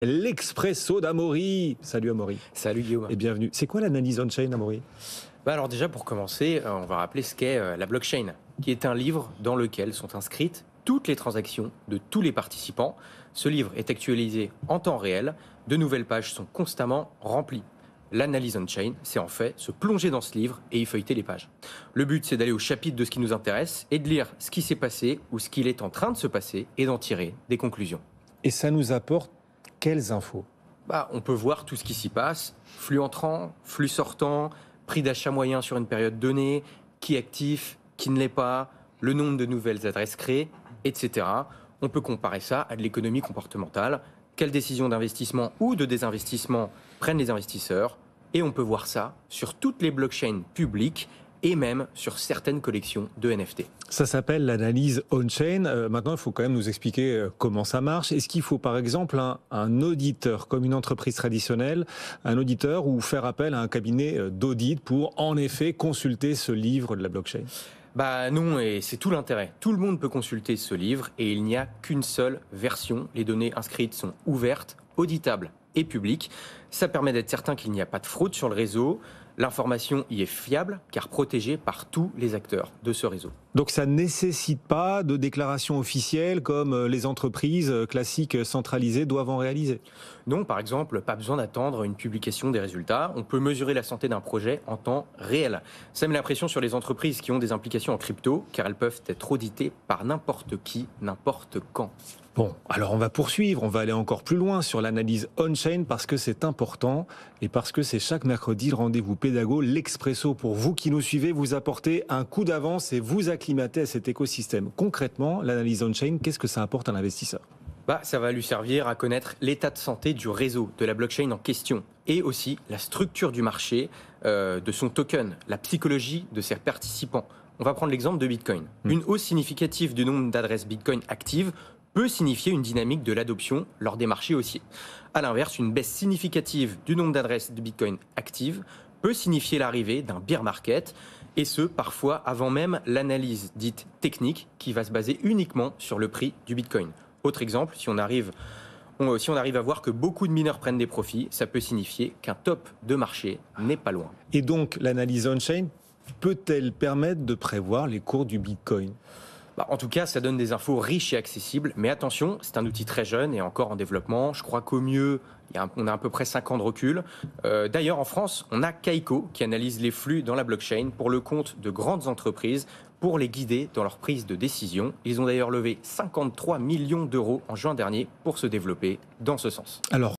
L'expresso d'Amaury. Salut Amaury Salut Guillaume. et bienvenue. C'est quoi l'analyse on-chain, Amaury? Alors déjà pour commencer, on va rappeler ce qu'est la blockchain, qui est un livre dans lequel sont inscrites toutes les transactions de tous les participants. Ce livre est actualisé en temps réel, de nouvelles pages sont constamment remplies. L'analyse on-chain, c'est en fait se plonger dans ce livre et y feuilleter les pages. Le but, c'est d'aller au chapitre de ce qui nous intéresse et de lire ce qui s'est passé ou ce qu'il est en train de se passer et d'en tirer des conclusions. Et ça nous apporte quelles infos? On peut voir tout ce qui s'y passe, flux entrant, flux sortant, prix d'achat moyen sur une période donnée, qui est actif, qui ne l'est pas, le nombre de nouvelles adresses créées, etc. On peut comparer ça à de l'économie comportementale, quelles décisions d'investissement ou de désinvestissement prennent les investisseurs, et on peut voir ça sur toutes les blockchains publiques et même sur certaines collections de NFT. Ça s'appelle l'analyse on-chain. Maintenant, il faut quand même nous expliquer comment ça marche. Est-ce qu'il faut par exemple un auditeur, comme une entreprise traditionnelle, un auditeur ou faire appel à un cabinet d'audit pour en effet consulter ce livre de la blockchain? Non, et c'est tout l'intérêt. Tout le monde peut consulter ce livre et il n'y a qu'une seule version. Les données inscrites sont ouvertes, auditables et publiques. Ça permet d'être certain qu'il n'y a pas de fraude sur le réseau. L'information y est fiable car protégée par tous les acteurs de ce réseau. Donc ça ne nécessite pas de déclaration officielle comme les entreprises classiques centralisées doivent en réaliser? Non, par exemple, pas besoin d'attendre une publication des résultats. On peut mesurer la santé d'un projet en temps réel. Ça met la pression sur les entreprises qui ont des implications en crypto car elles peuvent être auditées par n'importe qui, n'importe quand. Bon, alors on va poursuivre, on va aller encore plus loin sur l'analyse on-chain parce que c'est important et parce que c'est chaque mercredi le rendez-vous pédago, l'Expresso. Pour vous qui nous suivez, vous apportez un coup d'avance et vous acclimatez à cet écosystème. Concrètement, l'analyse on-chain, qu'est-ce que ça apporte à l'investisseur? Ça va lui servir à connaître l'état de santé du réseau, de la blockchain en question, et aussi la structure du marché, de son token, la psychologie de ses participants. On va prendre l'exemple de Bitcoin. Une hausse significative du nombre d'adresses Bitcoin actives peut signifier une dynamique de l'adoption lors des marchés haussiers. A l'inverse, une baisse significative du nombre d'adresses de Bitcoin actives peut signifier l'arrivée d'un bear market, et ce, parfois avant même l'analyse dite technique qui va se baser uniquement sur le prix du Bitcoin. Autre exemple, si on arrive à voir que beaucoup de mineurs prennent des profits, ça peut signifier qu'un top de marché n'est pas loin. Et donc, l'analyse on-chain peut-elle permettre de prévoir les cours du Bitcoin? En tout cas, ça donne des infos riches et accessibles, mais attention, c'est un outil très jeune et encore en développement. Je crois qu'au mieux, on a à peu près 5 ans de recul. D'ailleurs, en France, on a Kaiko qui analyse les flux dans la blockchain pour le compte de grandes entreprises pour les guider dans leur prise de décision. Ils ont d'ailleurs levé 53 millions d'euros en juin dernier pour se développer dans ce sens. Alors,